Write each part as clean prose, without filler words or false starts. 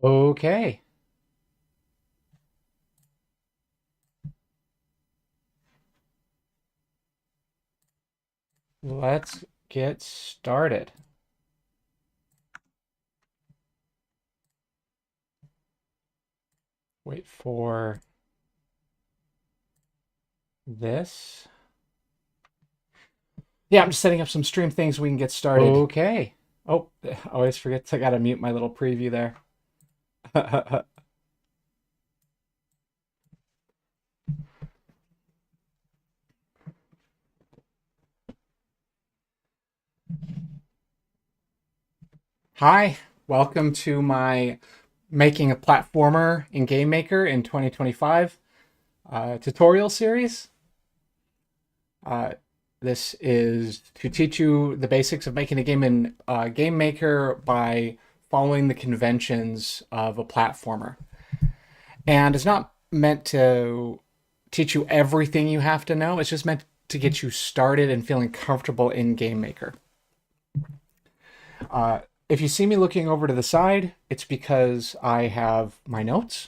Okay, let's get started. Wait for this. Yeah, I'm just setting up some stream things so we can get started. Okay. Oh, I always forget to gotta mute my little preview there. Hi, welcome to my making a platformer in Gamemaker in 2025 tutorial series. Uh, this is to teach you the basics of making a game in Gamemaker by following the conventions of a platformer. And it's not meant to teach you everything you have to know. It's just meant to get you started and feeling comfortable in Gamemaker. If you see me looking over to the side, it's because I have my notes,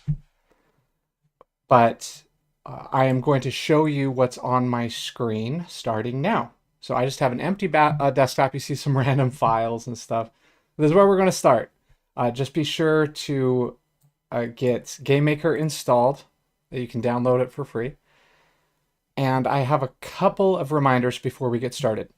but I am going to show you what's on my screen starting now. So I just have an empty desktop. You see some random files and stuff. This is where we're going to start. Just be sure to get Gamemaker installed. You can download it for free. And I have a couple of reminders before we get started.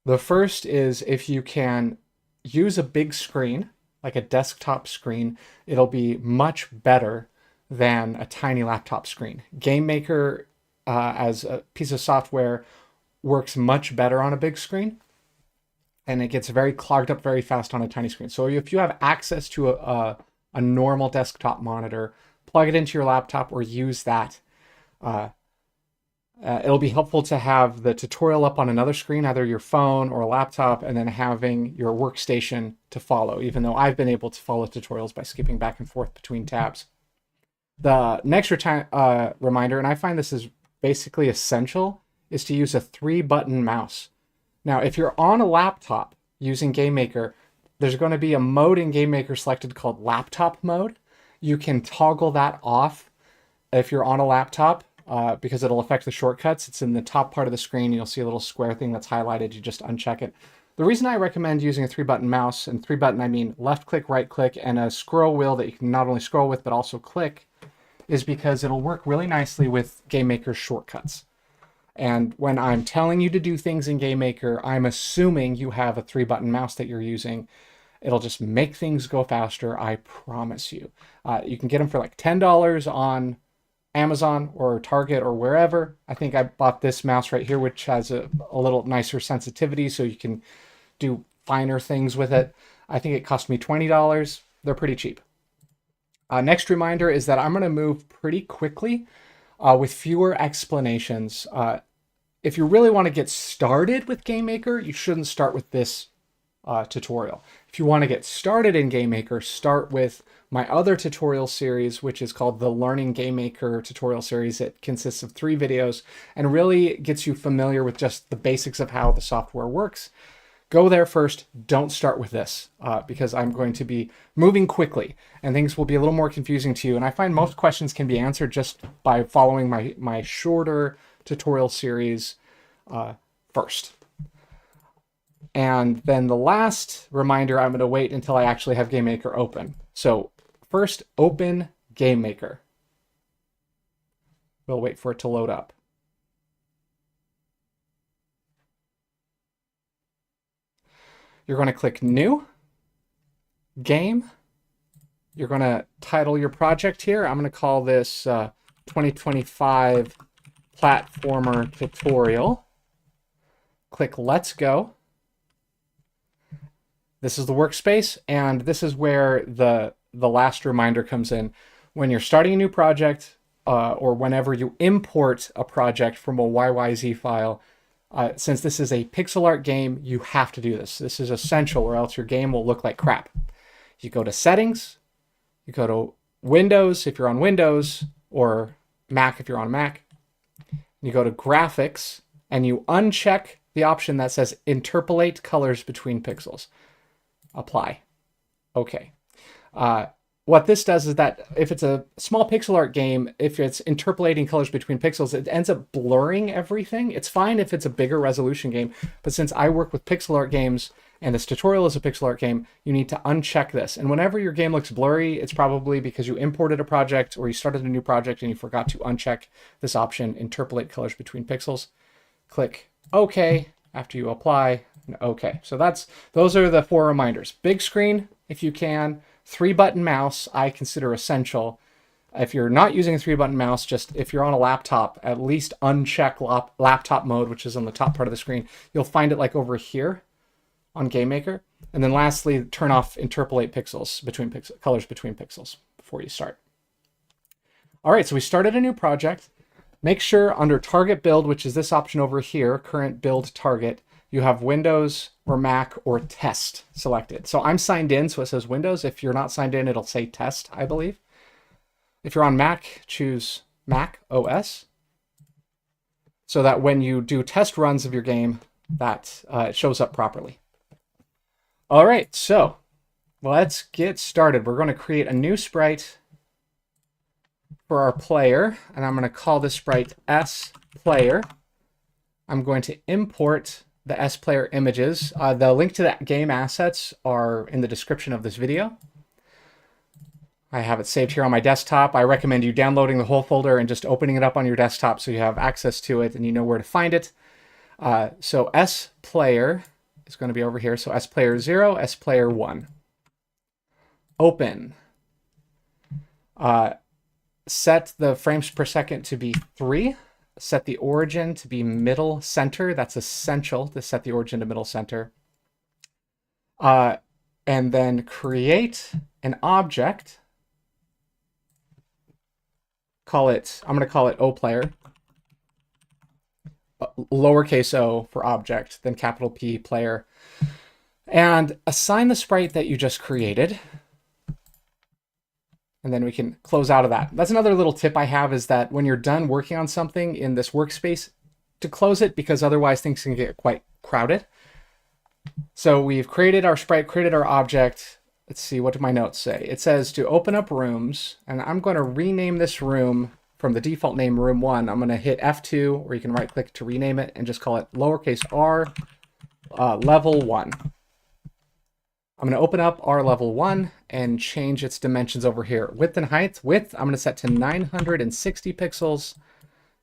The first is if you can use a big screen, like a desktop screen, it'll be much better than a tiny laptop screen. Gamemaker, as a piece of software, works much better on a big screen, and it gets very clogged up very fast on a tiny screen. So if you have access to a normal desktop monitor, plug it into your laptop or use that. It'll be helpful to have the tutorial up on another screen, either your phone or a laptop, and then having your workstation to follow, even though I've been able to follow tutorials by skipping back and forth between tabs. The next reminder, and I find this is basically essential, is to use a 3-button mouse. Now, if you're on a laptop using Gamemaker, there's going to be a mode in Gamemaker selected called laptop mode. You can toggle that off if you're on a laptop because it'll affect the shortcuts. It's in the top part of the screen. You'll see a little square thing that's highlighted. You just uncheck it. The reason I recommend using a 3-button mouse, and 3-button I mean left click, right click, and a scroll wheel that you can not only scroll with but also click, is because it'll work really nicely with Gamemaker's shortcuts. And when I'm telling you to do things in Gamemaker, I'm assuming you have a 3-button mouse that you're using. It'll just make things go faster, I promise you. You can get them for like $10 on Amazon or Target or wherever. I think I bought this mouse right here, which has a little nicer sensitivity, so you can do finer things with it. I think it cost me $20. They're pretty cheap. Next reminder is that I'm going to move pretty quickly with fewer explanations. If you really want to get started with Gamemaker, you shouldn't start with this tutorial. If you want to get started in Gamemaker, start with my other tutorial series, which is called the Learning Gamemaker tutorial series. It consists of 3 videos and really gets you familiar with just the basics of how the software works. Go there first. Don't start with this because I'm going to be moving quickly and things will be a little more confusing to you. And I find most questions can be answered just by following my shorter tutorial series first. And then the last reminder, I'm going to wait until I actually have Gamemaker open. So first, open Gamemaker. We'll wait for it to load up. You're going to click New, Game. You're going to title your project here. I'm going to call this 2025 Platformer Tutorial. Click Let's Go. This is the workspace, and this is where the last reminder comes in. When you're starting a new project, or whenever you import a project from a YYZ file, since this is a pixel art game, you have to do this. This is essential, or else your game will look like crap. You go to Settings, you go to Windows if you're on Windows, or Mac if you're on Mac. You go to Graphics, and you uncheck the option that says Interpolate Colors Between Pixels. Apply. Okay. what this does is that if it's a small pixel art game, if it's interpolating colors between pixels, it ends up blurring everything. It's fine if it's a bigger resolution game, but since I work with pixel art games and this tutorial is a pixel art game, you need to uncheck this. And whenever your game looks blurry, it's probably because you imported a project or you started a new project and you forgot to uncheck this option, interpolate colors between pixels. Click OK after you apply. OK. So those are the 4 reminders. Big screen, if you can. 3-button mouse, I consider essential. If you're not using a 3-button mouse, just if you're on a laptop, at least uncheck laptop mode, which is on the top part of the screen. You'll find it like over here on Gamemaker. And then lastly, turn off interpolate colors between pixels before you start. All right, so we started a new project. Make sure under target build, which is this option over here, current build target, you have Windows or Mac or test selected. So I'm signed in, so it says Windows. If you're not signed in, it'll say test, I believe. If you're on Mac, choose Mac OS, so that when you do test runs of your game, that it shows up properly. All right, so let's get started. We're going to create a new sprite for our player, and I'm going to call this sprite S player. I'm going to import the S player images. The link to the game assets are in the description of this video. I have it saved here on my desktop. I recommend you downloading the whole folder and just opening it up on your desktop so you have access to it and you know where to find it. So S player is going to be over here. So S player 0, S player 1. Open. Set the frames per second to be 3. Set the origin to be middle center. That's essential to set the origin to middle center. And then create an object. I'm going to call it O player. Lowercase o for object, then capital P player. And assign the sprite that you just created. And then we can close out of that. That's another little tip I have, is that when you're done working on something in this workspace, to close it, because otherwise things can get quite crowded. So we've created our sprite, created our object. Let's see, what do my notes say? It says to open up rooms, and I'm going to rename this room from the default name room 1. I'm going to hit F2, or you can right click to rename it and just call it lowercase r level 1. I'm going to open up our level 1 and change its dimensions over here. Width and height. Width, I'm going to set to 960 pixels.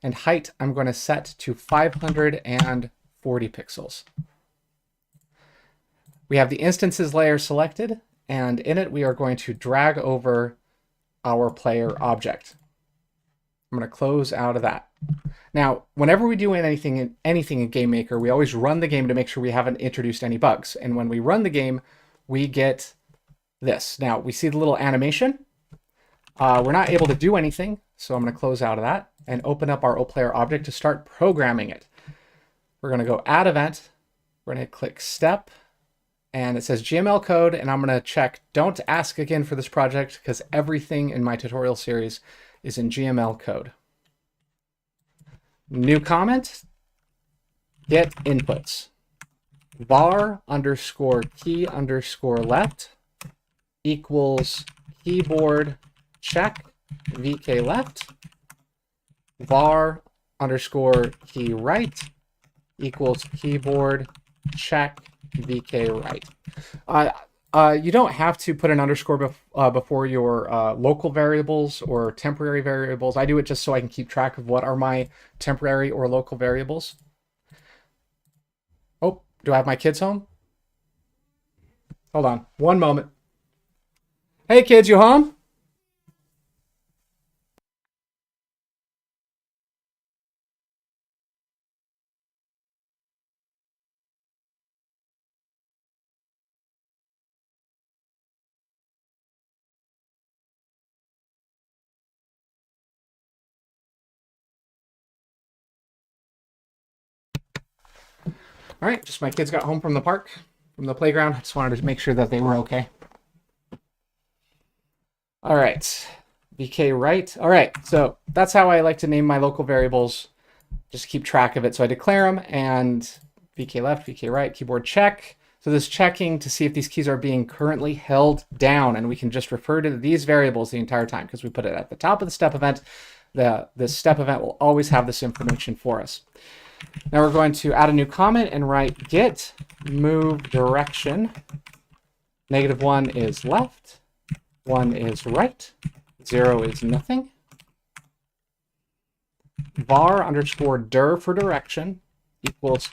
And height, I'm going to set to 540 pixels. We have the instances layer selected, and in it we are going to drag over our player object. I'm going to close out of that. Now, whenever we do anything in Gamemaker, we always run the game to make sure we haven't introduced any bugs. And when we run the game, we get this. Now, we see the little animation. We're not able to do anything, so I'm going to close out of that and open up our OPlayer object to start programming it. We're going to go Add Event. We're going to click Step, and it says GML code, and I'm going to check Don't Ask Again for this project, because everything in my tutorial series is in GML code. New comment, get inputs. var underscore key underscore left equals keyboard check vk left. Var underscore key right equals keyboard check vk right. You don't have to put an underscore before your local variables or temporary variables. I do it just so I can keep track of what are my temporary or local variables. Oh, do I have my kids home? Hold on, one moment. Hey kids, you home? All right, just my kids got home from the park, from the playground. I just wanted to make sure that they were okay. All right, VK right. All right, so that's how I like to name my local variables. Just keep track of it. So I declare them, and VK left, VK right, keyboard check. So this checking to see if these keys are being currently held down, and we can just refer to these variables the entire time because we put it at the top of the step event. This step event will always have this information for us. Now we're going to add a new comment and write get move direction. -1 is left, 1 is right, 0 is nothing. Var underscore dir for direction equals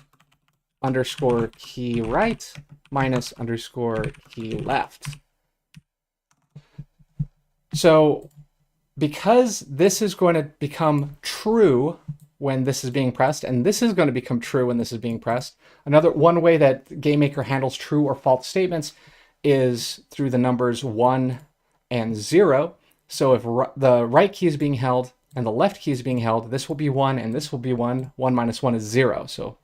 underscore key right minus underscore key left. So because this is going to become true when this is being pressed, and this is going to become true when this is being pressed, one way that Gamemaker handles true or false statements is through the numbers 1 and 0. So if the right key is being held and the left key is being held, this will be 1 and this will be 1. 1 minus 1 is 0. So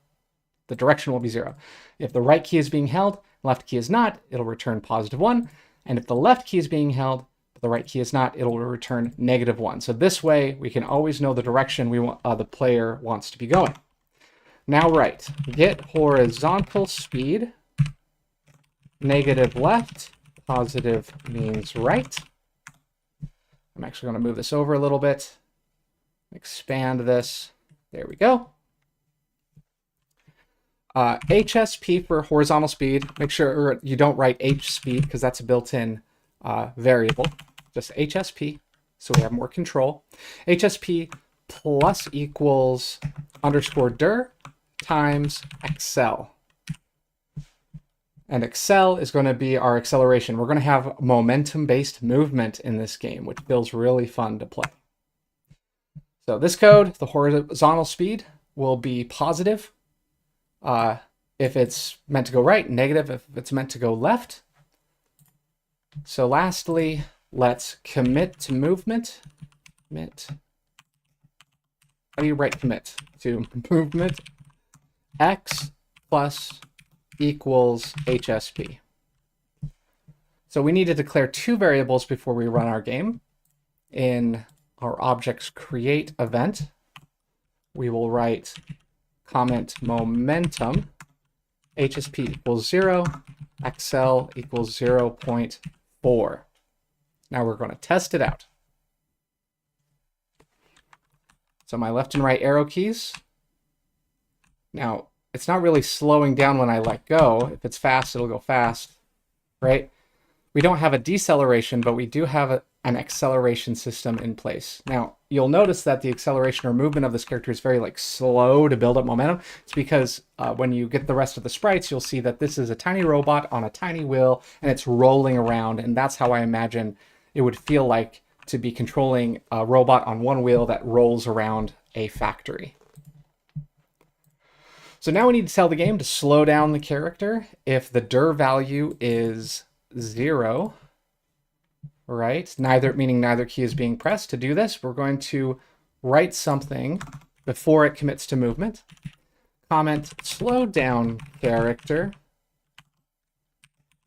the direction will be 0. If the right key is being held, left key is not, it'll return +1. And if the left key is being held, but the right key is not, it'll return -1. So this way, we can always know the direction we want, the player wants to be going. Now write get horizontal speed, negative left, positive means right. I'm actually going to move this over a little bit, expand this. There we go. HSP for horizontal speed. Make sure you don't write H speed because that's a built-in variable. Just HSP, so we have more control. HSP plus equals underscore dir times accel. And accel is going to be our acceleration. We're going to have momentum-based movement in this game, which feels really fun to play. So this code, the horizontal speed, will be positive if it's meant to go right, negative if it's meant to go left. So lastly, let's commit to movement. Commit. How do you write commit? To movement x plus equals HSP. So we need to declare two variables before we run our game. In our object's create event, we will write comment momentum, HSP equals 0, accel equals 0.4. Now we're going to test it out. So my left and right arrow keys. Now, it's not really slowing down when I let go. If it's fast, it'll go fast, right? We don't have a deceleration, but we do have an acceleration system in place. Now, you'll notice that the acceleration or movement of this character is very slow to build up momentum. It's because when you get the rest of the sprites, you'll see that this is a tiny robot on a tiny wheel, and it's rolling around, and that's how I imagine it would feel like to be controlling a robot on one wheel that rolls around a factory. So now we need to tell the game to slow down the character. If the dir value is 0, right? Meaning neither key is being pressed. To do this, we're going to write something before it commits to movement. Comment slow down character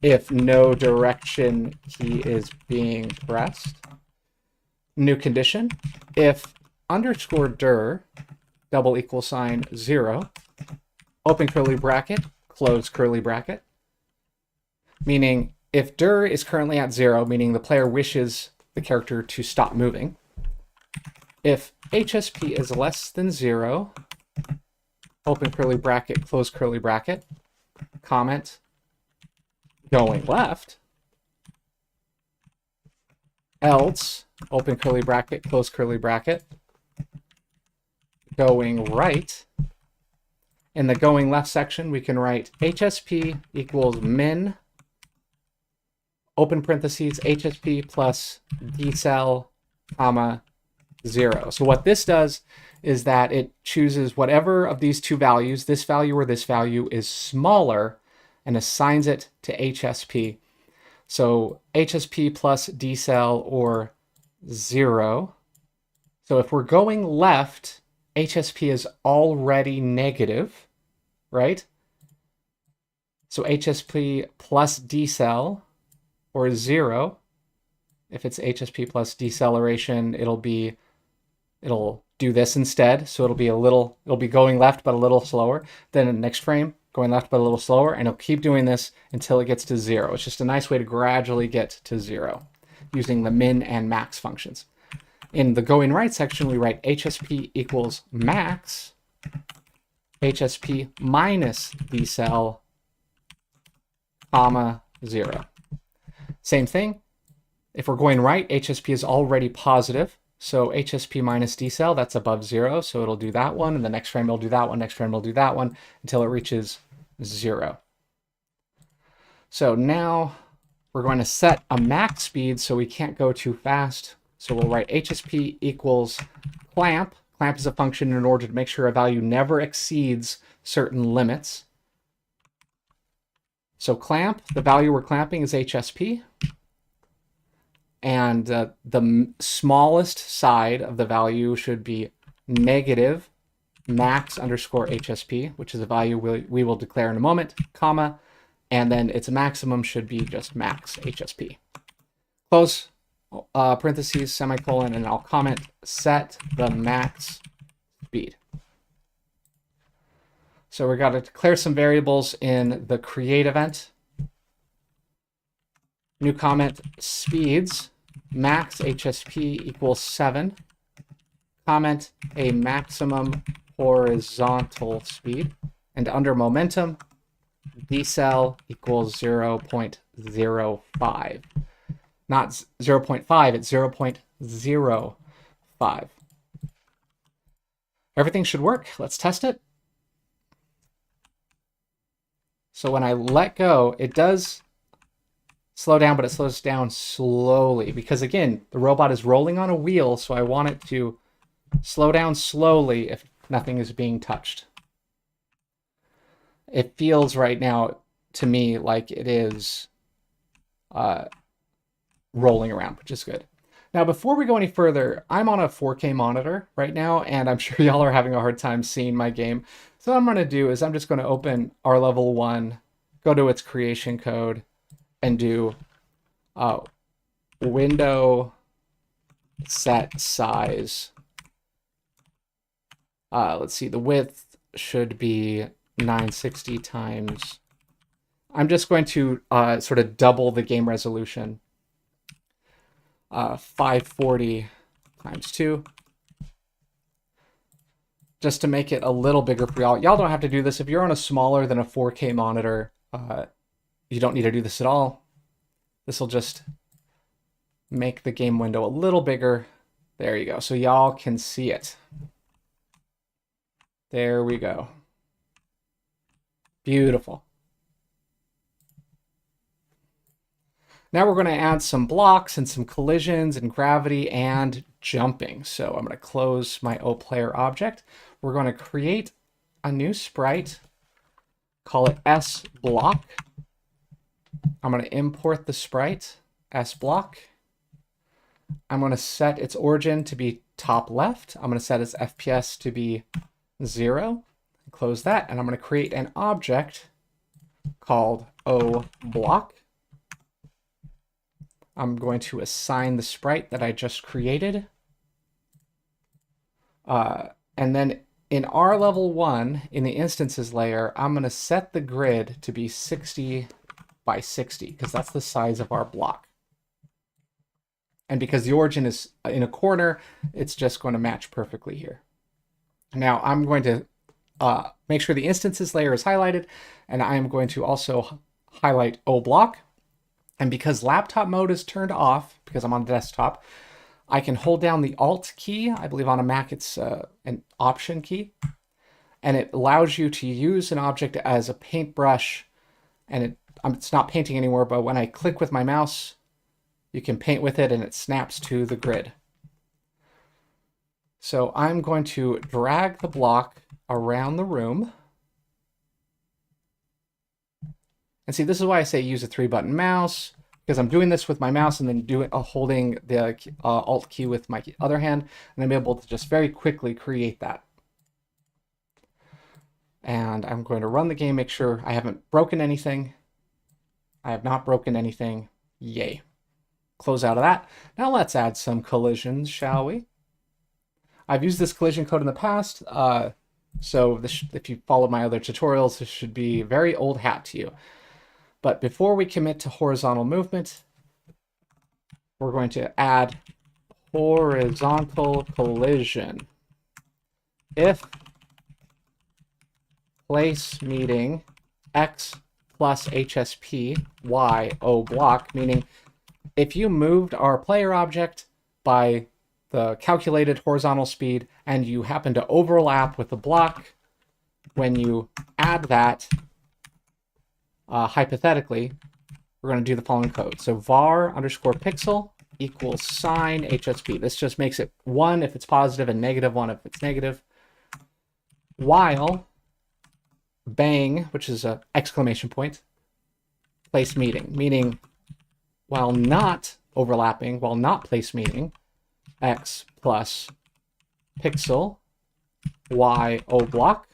if no direction key is being pressed. New condition, if underscore dir double equal sign 0, open curly bracket, close curly bracket, meaning if dir is currently at 0, meaning the player wishes the character to stop moving. If HSP is less than 0, open curly bracket, close curly bracket, comment going left, else, open curly bracket, close curly bracket, going right. In the going left section, we can write HSP equals min, open parentheses, HSP plus decel, comma, 0. So what this does is that it chooses whatever of these two values, this value or this value, is smaller and assigns it to HSP. So HSP plus decel or 0. So if we're going left, HSP is already negative, right? So HSP plus decel or 0. If it's HSP plus deceleration, it'll do this instead. So it'll be going left, but a little slower. Then in the next frame, going left but a little slower, and it'll keep doing this until it gets to 0. It's just a nice way to gradually get to 0 using the min and max functions. In the going right section, we write HSP equals max, HSP minus decel, comma, 0. Same thing. If we're going right, HSP is already positive. So HSP minus decel, that's above 0. So it'll do that one. And the next frame it'll do that one. Next frame it'll do that one until it reaches 0. So now we're going to set a max speed so we can't go too fast. So we'll write HSP equals clamp. Clamp is a function in order to make sure a value never exceeds certain limits. So clamp, the value we're clamping is HSP. And the smallest side of the value should be negative max underscore HSP, which is a value we will declare in a moment, comma, and then its maximum should be just max HSP. Close parentheses, semicolon, and I'll comment set the max speed. So we've got to declare some variables in the create event. New comment, speeds, max HSP equals 7. Comment a maximum horizontal speed. And under momentum, decel equals 0.05. Not 0.5, it's 0.05. Everything should work. Let's test it. So when I let go, it does slow down, but it slows down slowly because, again, the robot is rolling on a wheel, so I want it to slow down slowly if nothing is being touched. It feels right now to me like it is rolling around, which is good. Now, before we go any further, I'm on a 4K monitor right now, and I'm sure y'all are having a hard time seeing my game. So what I'm going to do is I'm just going to open R level 1, go to its creation code, and do window set size. Let's see, the width should be 960 times. I'm just going to sort of double the game resolution. 540 times 2. Just to make it a little bigger for y'all. Y'all don't have to do this. If you're on a smaller than a 4K monitor, you don't need to do this at all. This will just make the game window a little bigger. There you go. So y'all can see it. There we go. Beautiful. Now we're going to add some blocks and some collisions and gravity and jumping. So I'm going to close my OPlayer object. We're going to create a new sprite, call it SBlock. I'm going to import the sprite, SBlock. I'm going to set its origin to be top left. I'm going to set its FPS to be 0. Close that, and I'm going to create an object called OBlock. I'm going to assign the sprite that I just created. And then in R level 1, in the instances layer, I'm going to set the grid to be 60 by 60, because that's the size of our block. And because the origin is in a corner, it's just going to match perfectly here. Now I'm going to make sure the instances layer is highlighted, and I'm going to also highlight OBlock. And because laptop mode is turned off, because I'm on desktop, I can hold down the Alt key. I believe on a Mac it's an Option key. And it allows you to use an object as a paintbrush. And it's not painting anymore, but when I click with my mouse, you can paint with it and it snaps to the grid. So I'm going to drag the block around the room. And see, this is why I say use a 3-button mouse, because I'm doing this with my mouse and then holding the Alt key with my other hand, and I'm able to just very quickly create that. And I'm going to run the game, make sure I haven't broken anything. I have not broken anything. Yay. Close out of that. Now let's add some collisions, shall we? I've used this collision code in the past. So this, if you followed my other tutorials, this should be very old hat to you. But before we commit to horizontal movement, we're going to add horizontal collision. If place meeting x plus HSP, y, O block, meaning if you moved our player object by the calculated horizontal speed and you happen to overlap with the block, when you add that, hypothetically, we're going to do the following code. So var underscore pixel equals sign HSP. This just makes it 1 if it's positive and -1 if it's negative. While bang, which is an exclamation point, place meeting, meaning while not overlapping, while not place meeting, x plus pixel, y, O block.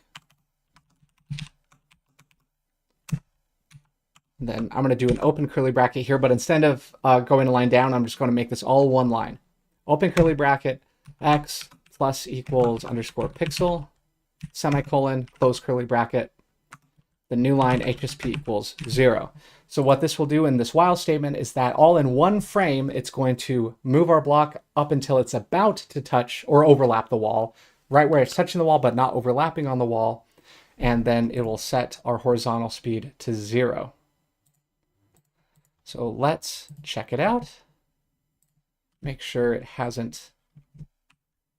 And then I'm going to do an open curly bracket here, but instead of going a line down, I'm just going to make this all one line. Open curly bracket, x plus equals underscore pixel, semicolon, close curly bracket. The new line HSP equals 0. So what this will do in this while statement is that all in one frame, it's going to move our block up until it's about to touch or overlap the wall, right where it's touching the wall but not overlapping on the wall. And then it will set our horizontal speed to 0. So let's check it out. Make sure it hasn't.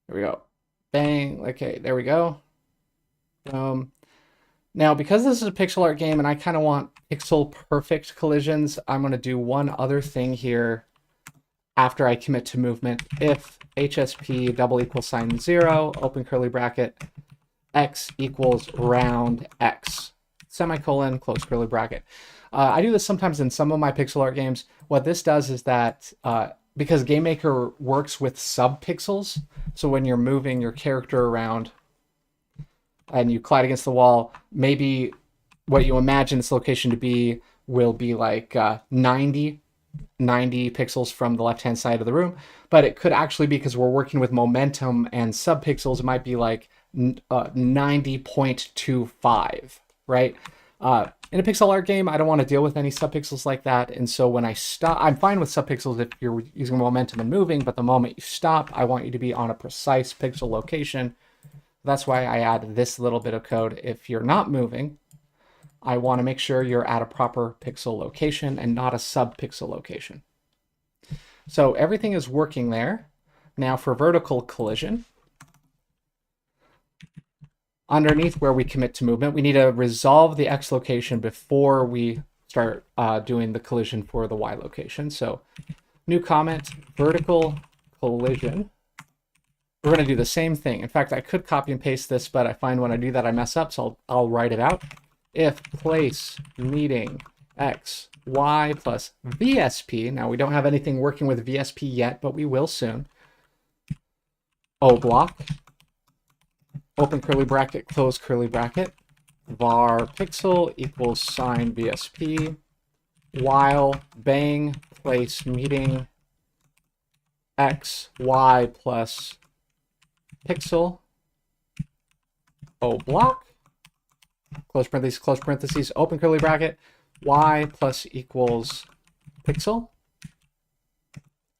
There we go. Bang. Okay, there we go. Now, because this is a pixel art game and I kind of want pixel perfect collisions, I'm going to do one other thing here after I commit to movement. If HSP double equals sign 0, open curly bracket, x equals round x, semicolon, close curly bracket. I do this sometimes in some of my pixel art games. What this does is that because Gamemaker works with subpixels, so when you're moving your character around and you collide against the wall, maybe what you imagine this location to be will be like 90 pixels from the left-hand side of the room, but it could actually be, because we're working with momentum and subpixels, it might be like 90.25, right? In a pixel art game, I don't want to deal with any subpixels like that, and so when I stop, I'm fine with subpixels if you're using momentum and moving, but the moment you stop, I want you to be on a precise pixel location. That's why I add this little bit of code. If you're not moving, I want to make sure you're at a proper pixel location and not a subpixel location. So everything is working there. Now for vertical collision, underneath where we commit to movement, we need to resolve the X location before we start doing the collision for the Y location. So new comment, vertical collision. We're going to do the same thing. In fact, I could copy and paste this, but I find when I do that, I mess up, so I'll write it out. If place meeting X, Y plus VSP, now we don't have anything working with VSP yet, but we will soon. O block, open curly bracket, close curly bracket, var pixel equals sign VSP, while bang place meeting X, Y plus pixel, O block, close parentheses, open curly bracket, Y plus equals pixel,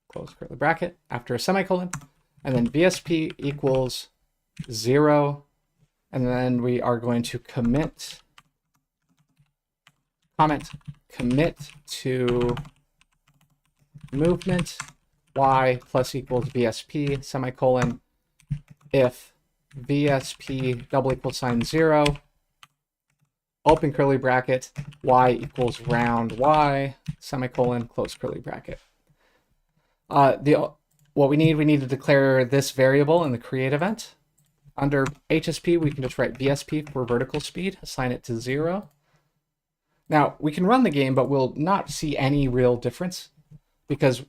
close curly bracket, after a semicolon, and then VSP equals 0, and then we are going to commit to movement, Y plus equals VSP, semicolon, if VSP double equals sign 0, open curly bracket, Y equals round Y, semicolon, close curly bracket. What we need to declare this variable in the create event. Under HSP, we can just write VSP for vertical speed, assign it to 0. Now, we can run the game, but we'll not see any real difference because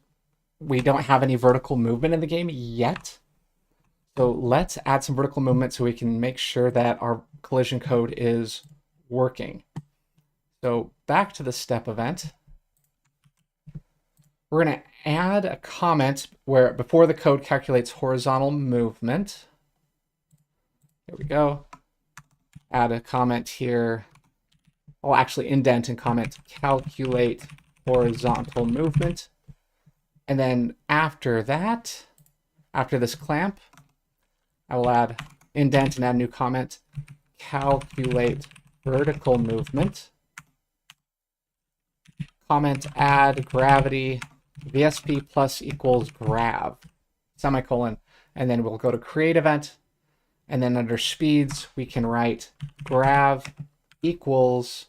we don't have any vertical movement in the game yet. So let's add some vertical movement so we can make sure that our collision code is working. So back to the step event. We're going to add a comment where before the code calculates horizontal movement. Here we go. add a comment here. I'll actually indent and comment calculate horizontal movement. And then after that, after this clamp, I will add indent and add a new comment, calculate vertical movement. Comment add gravity VSP plus equals grav, semicolon. And then we'll go to create event. And then under speeds, we can write grav equals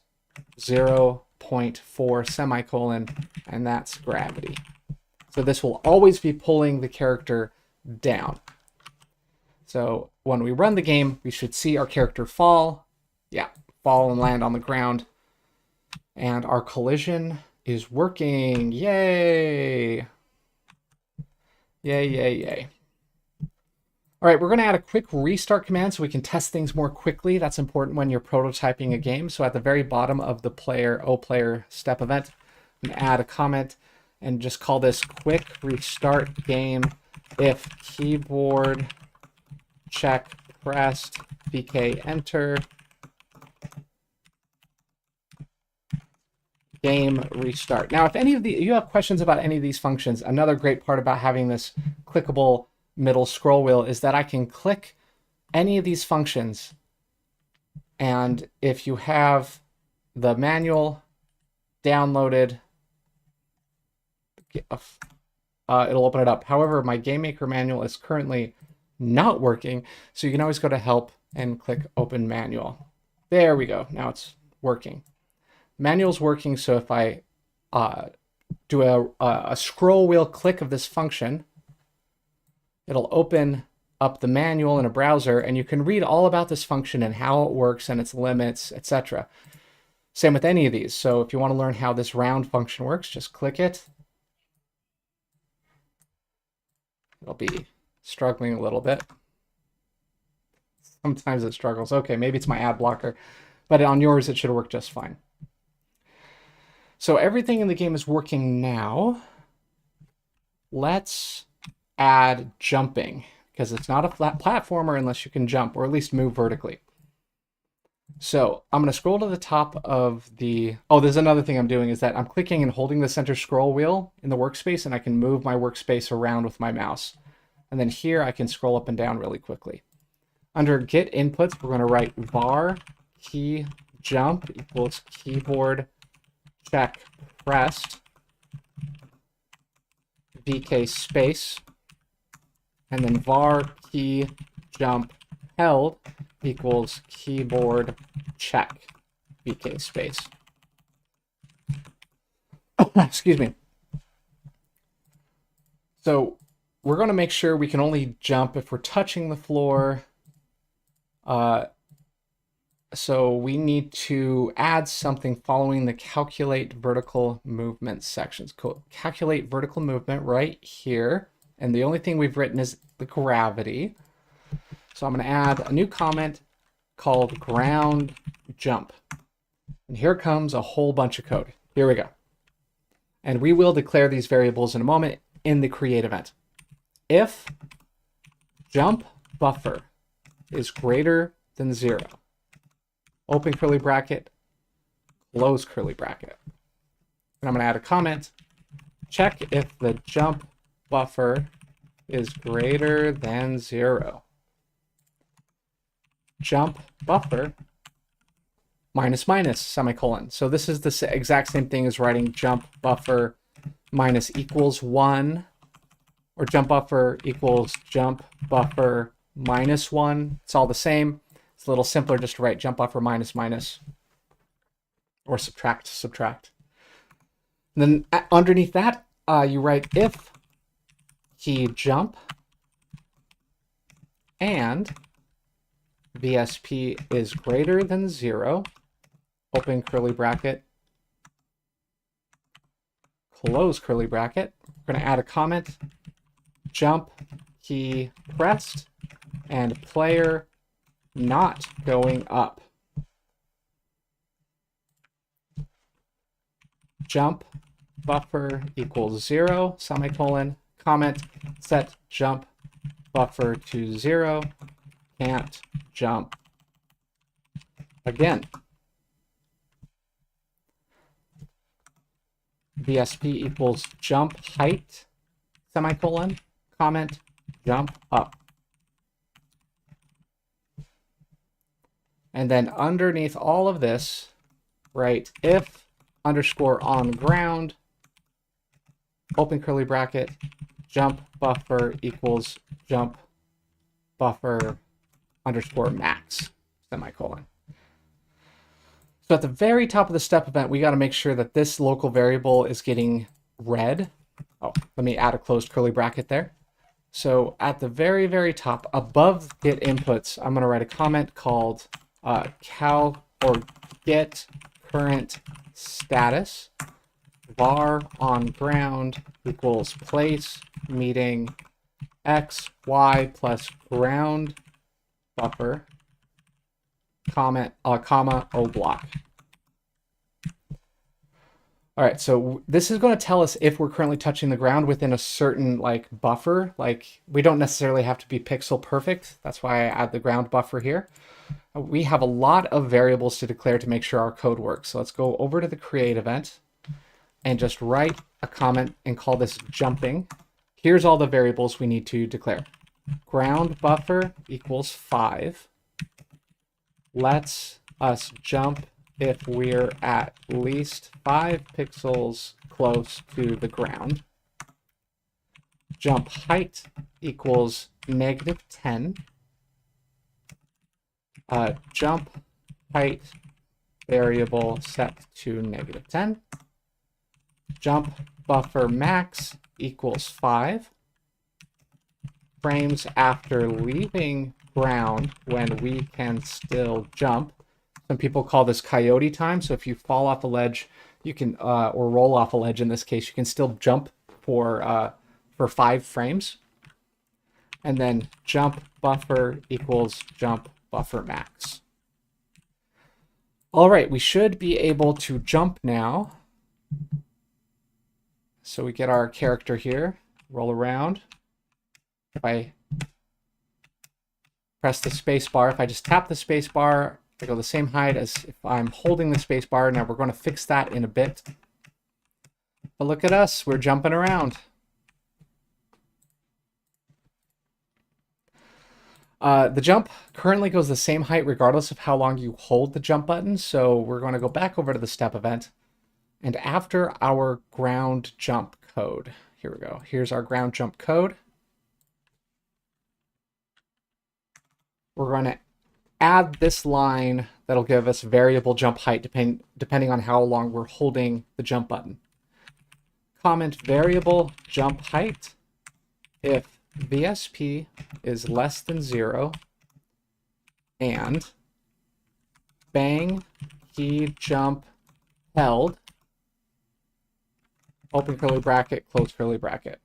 0.4 semicolon, and that's gravity. So this will always be pulling the character down. So when we run the game, we should see our character fall. Yeah, fall and land on the ground. And our collision is working. Yay! Yay, yay, yay. All right, we're going to add a quick restart command so we can test things more quickly. That's important when you're prototyping a game. So at the very bottom of the player step event, I'm going to add a comment and just call this quick restart game if keyboard check pressed VK enter game restart. Now, if any of you have questions about any of these functions, another great part about having this clickable middle scroll wheel is that I can click any of these functions, and if you have the manual downloaded, it'll open it up. However, my Gamemaker manual is currently not working, so you can always go to help and click open manual. There we go. Now it's working. Manual's working, so if I do a scroll wheel click of this function, it'll open up the manual in a browser, and you can read all about this function and how it works and its limits, etc. Same with any of these. So if you want to learn how this round function works, just click it. It'll be struggling a little bit. Sometimes it struggles. Okay, maybe it's my ad blocker, but on yours it should work just fine. So everything in the game is working now. Let's add jumping, because it's not a flat platformer unless you can jump, or at least move vertically. So I'm going to scroll to the top of the... Oh, there's another thing I'm doing is that I'm clicking and holding the center scroll wheel in the workspace, and I can move my workspace around with my mouse. And then here I can scroll up and down really quickly. Under get inputs, we're going to write var key jump equals keyboard check pressed VK space, and then var key jump held equals keyboard check VK space. Excuse me. So we're going to make sure we can only jump if we're touching the floor. So we need to add something following the calculate vertical movement sections. Calculate vertical movement right here. And the only thing we've written is the gravity. So I'm going to add a new comment called ground jump. And here comes a whole bunch of code. Here we go. And we will declare these variables in a moment in the create event. If jump buffer is greater than 0, open curly bracket, close curly bracket. And I'm going to add a comment. Check if the jump buffer is greater than 0. Jump buffer minus minus semicolon. So this is the exact same thing as writing jump buffer minus equals 1, or jump buffer equals jump buffer minus 1. It's all the same. It's a little simpler just to write jump buffer minus minus, or subtract. And then underneath that, you write if key jump and VSP is greater than 0, open curly bracket, close curly bracket. We're going to add a comment, jump key pressed, and player not going up. Jump buffer equals 0, semicolon, comment, set jump buffer to 0, can't jump. again. VSP equals jump height, semicolon, comment, jump up. And then underneath all of this, write if underscore on ground, open curly bracket, jump buffer equals jump buffer underscore max, semicolon. So at the very top of the step event, we got to make sure that this local variable is getting read. Oh, let me add a closed curly bracket there. So at the very, very top, above get inputs, I'm going to write a comment called cal or get current status var on ground equals place meeting x y plus ground buffer comment comma o block. All right, so this is going to tell us if we're currently touching the ground within a certain like buffer. Like we don't necessarily have to be pixel perfect. That's why I add the ground buffer here. We have a lot of variables to declare to make sure our code works. So let's go over to the create event and just write a comment and call this jumping. Here's all the variables we need to declare. Ground buffer equals 5. Lets us jump if we're at least 5 pixels close to the ground. Jump height equals -10. Jump height variable set to -10. Jump buffer max equals 5. Frames after leaving ground when we can still jump. Some people call this coyote time. So if you fall off a ledge, you can, or roll off a ledge in this case, you can still jump for 5 frames. And then jump buffer equals jump buffer max. All right, we should be able to jump now. So we get our character here, roll around. If I press the space bar, if I just tap the space bar, I go the same height as if I'm holding the space bar. Now we're going to fix that in a bit. But look at us, we're jumping around. The jump currently goes the same height regardless of how long you hold the jump button. So we're going to go back over to the step event. And after our ground jump code, here we go. Here's our ground jump code. We're going to add this line that'll give us variable jump height depending on how long we're holding the jump button. Comment variable jump height if VSP is less than 0 and bang key jump held, open curly bracket, close curly bracket.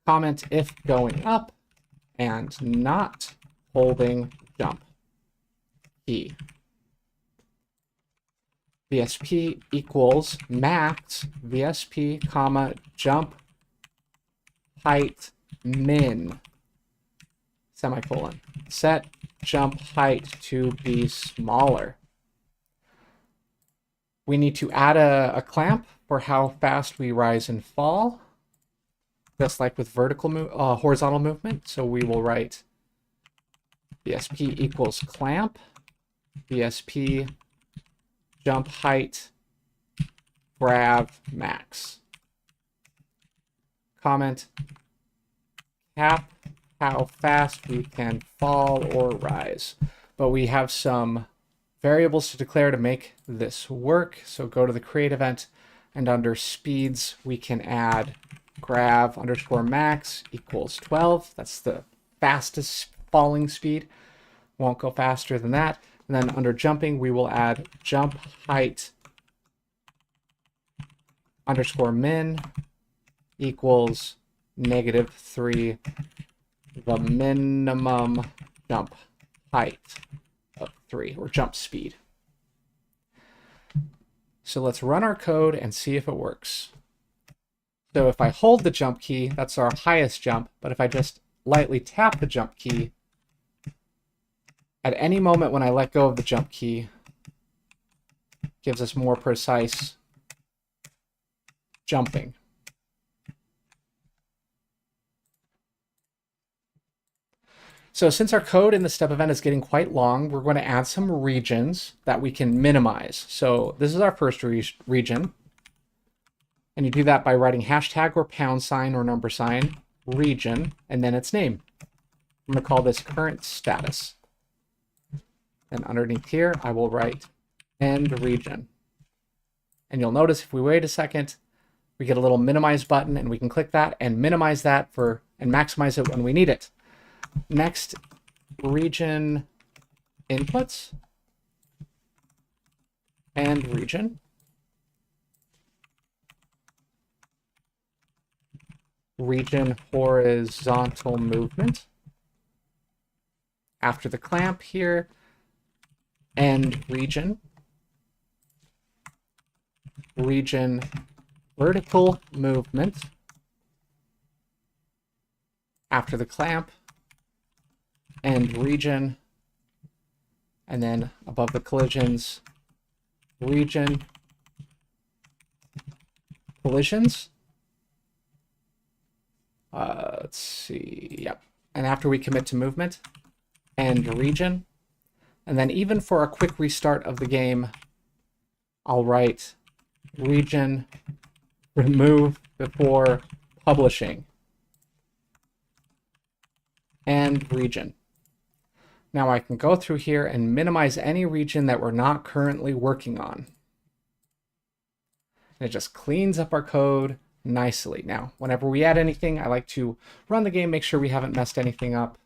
Comment if going up and not holding jump key. VSP equals max VSP comma jump height min semicolon. Set jump height to be smaller. We need to add a clamp for how fast we rise and fall, just like with horizontal movement. So we will write VSP equals clamp, VSP jump height grav max. Comment cap how fast we can fall or rise. But we have some variables to declare to make this work. So go to the create event, and under speeds we can add grav underscore max equals 12. That's the fastest falling speed. Won't go faster than that. And then under jumping we will add jump height underscore min equals -3, the minimum jump height of 3, or jump speed. So let's run our code and see if it works. So if I hold the jump key, that's our highest jump, but if I just lightly tap the jump key, At any moment when I let go of the jump key, gives us more precise jumping. So since our code in the step event is getting quite long, we're going to add some regions that we can minimize. So this is our first region. And you do that by writing hashtag or pound sign or number sign, region, and then its name. I'm going to call this current status. And underneath here, I will write end region. And you'll notice if we wait a second, we get a little minimize button, and we can click that and minimize that and maximize it when we need it. Next, region inputs and region. Region horizontal movement. After the clamp here, end region. Region vertical movement. After the clamp, end region, and then above the collisions, region collisions. Let's see, yep. And after we commit to movement, end region. And then even for a quick restart of the game, I'll write region remove before publishing, end region. Now I can go through here and minimize any region that we're not currently working on. And it just cleans up our code nicely. Now, whenever we add anything, I like to run the game, make sure we haven't messed anything up.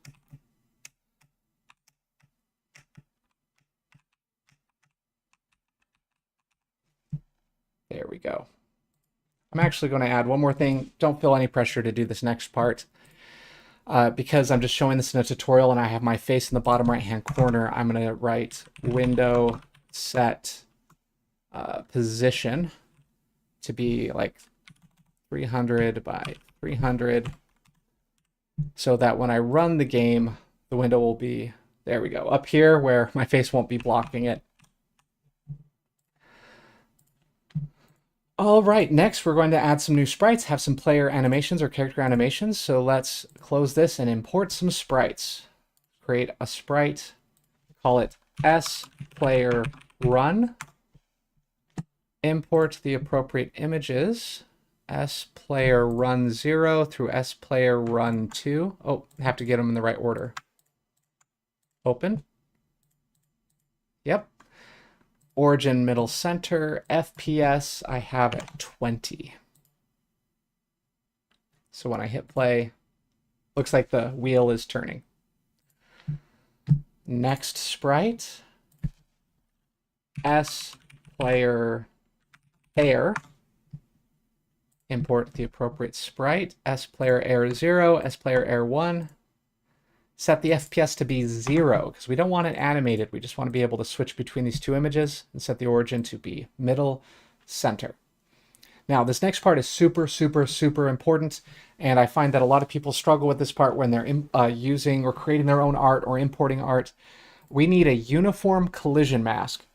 There we go. I'm actually going to add one more thing. Don't feel any pressure to do this next part. Because I'm just showing this in a tutorial and I have my face in the bottom right-hand corner, I'm going to write window set position to be like 300 by 300, so that when I run the game, the window will be, there we go, up here where my face won't be blocking it. All right, next we're going to add some new sprites, have some player animations or character animations. So let's close this and import some sprites. Create a sprite, call it sPlayerRun. Import the appropriate images, sPlayerRun0 through sPlayerRun2. Oh, I have to get them in the right order. Open. Yep. Origin middle center, FPS, I have at 20. So when I hit play, looks like the wheel is turning. Next sprite, sPlayerAir. Import the appropriate sprite, sPlayerAir0, sPlayerAir1. Set the FPS to be 0 because we don't want it animated. We just want to be able to switch between these two images, and set the origin to be middle center. Now, this next part is super, super, super important, and I find that a lot of people struggle with this part when they're using or creating their own art or importing art. We need a uniform collision mask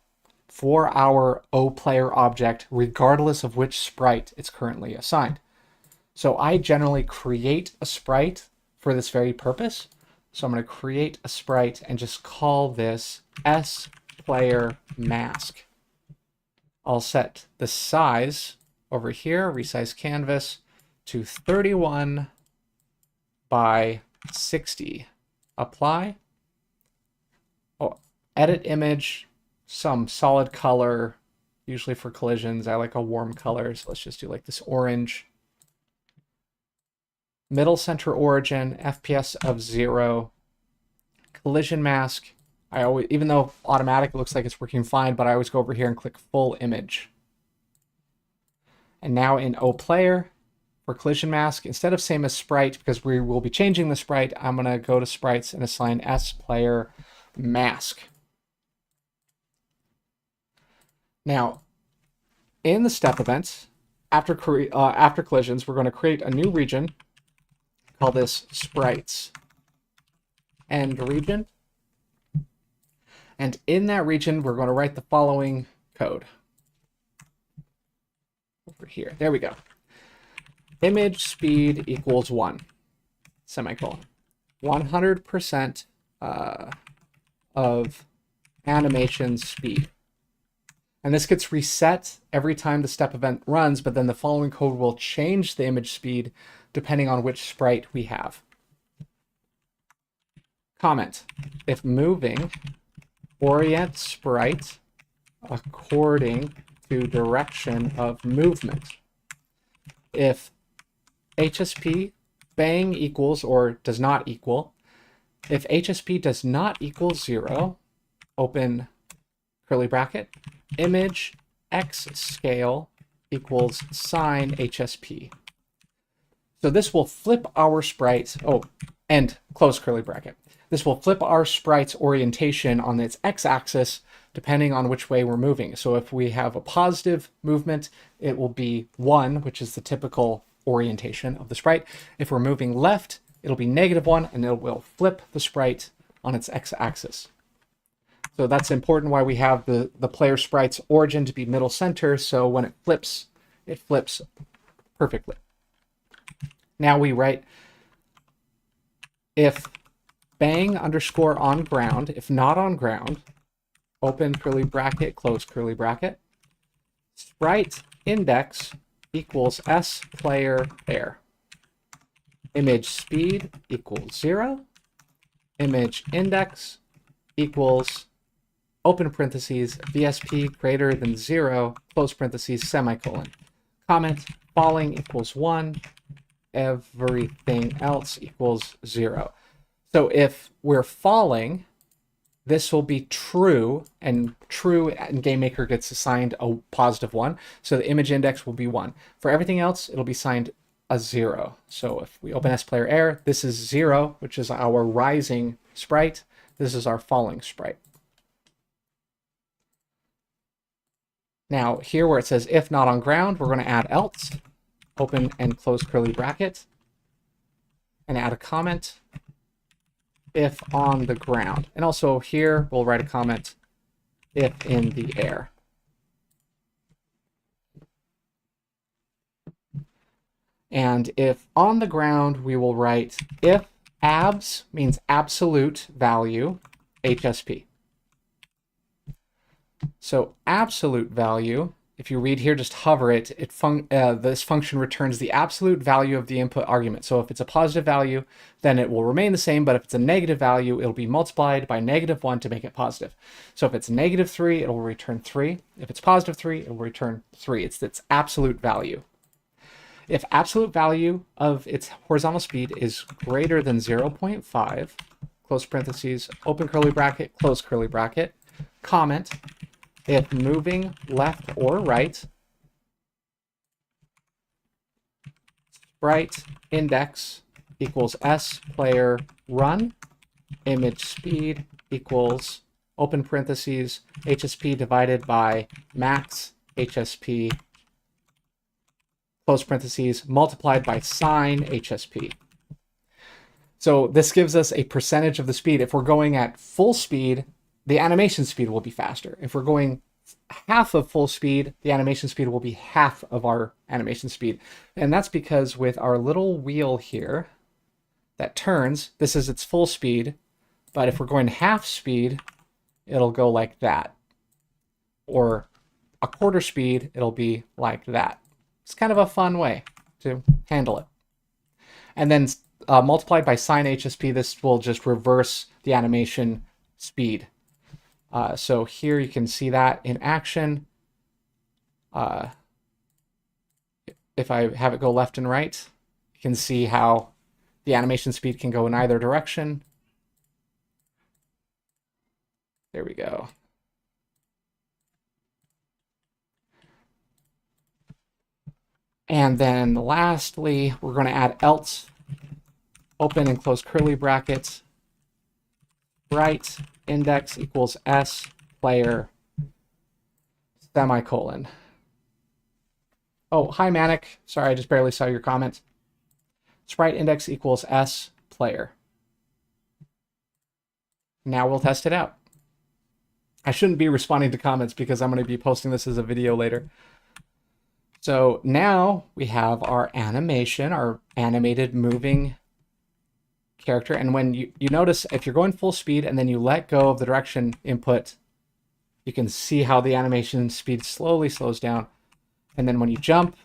for our OPlayer object, regardless of which sprite it's currently assigned. So I generally create a sprite for this very purpose. So I'm going to create a sprite and just call this sPlayerMask. I'll set the size over here, resize canvas, to 31 by 60. Apply. Oh, edit image, some solid color, usually for collisions. I like a warm color, so let's just do like this orange. Middle center origin, FPS of 0. Collision mask, I always, even though automatic it looks like it's working fine, but I always go over here and click full image. And now in OPlayer, for collision mask, instead of same as sprite, because we will be changing the sprite, I'm going to go to sprites and assign sPlayerMask. Now, in the step event, after collisions, we're going to create a new region. Call this sprites end region. And in that region, we're going to write the following code. Over here. There we go. Image speed equals 1, semicolon. 100% of animation speed. And this gets reset every time the step event runs, but then the following code will change the image speed depending on which sprite we have. Comment. If moving, orient sprite according to direction of movement. If HSP bang equals or does not equal, if HSP does not equal 0, open curly bracket, image x scale equals sine HSP. So this will flip our sprite, and close curly bracket. This will flip our sprite's orientation on its x-axis depending on which way we're moving. So if we have a positive movement, it will be 1, which is the typical orientation of the sprite. If we're moving left, it'll be -1, and it will flip the sprite on its x-axis. So that's important why we have the player sprite's origin to be middle center, so when it flips perfectly. Now we write if bang underscore on ground, if not on ground, open curly bracket, close curly bracket, sprite index equals s player air. Image speed equals 0. Image index equals open parentheses VSP greater than 0, close parentheses, semicolon. Comment falling equals 1. Everything else equals 0. So if we're falling, this will be true, and true in Gamemaker gets assigned a +1, so the image index will be 1. For everything else, it'll be assigned a 0. So if we open splayer air, this is 0, which is our rising sprite. This is our falling sprite. Now here where it says if not on ground, we're going to add else, open and close curly bracket, and add a comment if on the ground. And also here we'll write a comment if in the air. And if on the ground, we will write if abs means absolute value HSP. So absolute value, if you read here, just hover it, this function returns the absolute value of the input argument. So if it's a positive value, then it will remain the same, but if it's a negative value, it'll be multiplied by -1 to make it positive. So if it's -3, it will return 3. If it's +3, it will return 3. It's its absolute value. If absolute value of its horizontal speed is greater than 0.5, close parentheses, open curly bracket, close curly bracket, comment, if moving left or right, sprite index equals s player run, image speed equals open parentheses HSP divided by max HSP, close parentheses, multiplied by sine HSP. So this gives us a percentage of the speed. If we're going at full speed, the animation speed will be faster. If we're going half of full speed, the animation speed will be half of our animation speed. And that's because with our little wheel here that turns, this is its full speed, but if we're going half speed, it'll go like that. Or a quarter speed, it'll be like that. It's kind of a fun way to handle it. And then multiplied by sine HSP, this will just reverse the animation speed. So here you can see that in action. If I have it go left and right, you can see how the animation speed can go in either direction. There we go. And then lastly, we're going to add else, open and close curly brackets, right index equals s player semicolon. Oh, hi Manic. Sorry, I just barely saw your comment. Sprite index equals s player. Now we'll test it out. I shouldn't be responding to comments because I'm going to be posting this as a video later. So now we have our animation, our animated moving character. And when you notice, if you're going full speed and then you let go of the direction input, you can see how the animation speed slowly slows down. And then when you jump,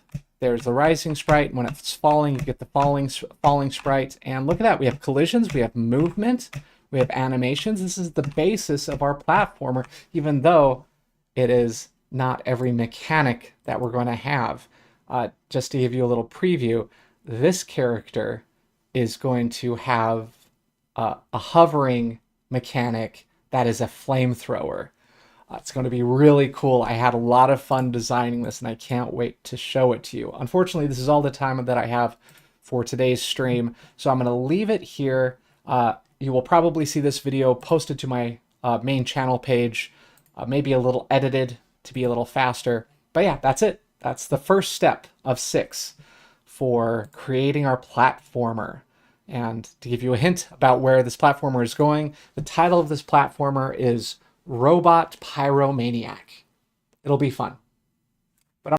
there's the rising sprite. When it's falling, you get the falling sprite. And look at that. We have collisions, we have movement, we have animations. This is the basis of our platformer, even though it is not every mechanic that we're going to have. Just to give you a little preview, this character is going to have a hovering mechanic that is a flamethrower. It's going to be really cool. I had a lot of fun designing this, and I can't wait to show it to you. Unfortunately, this is all the time that I have for today's stream, so I'm going to leave it here. You will probably see this video posted to my main channel page, maybe a little edited to be a little faster. But yeah, that's it. That's the first step of 6 for creating our platformer. And to give you a hint about where this platformer is going, the title of this platformer is Robot Pyromaniac. It'll be fun.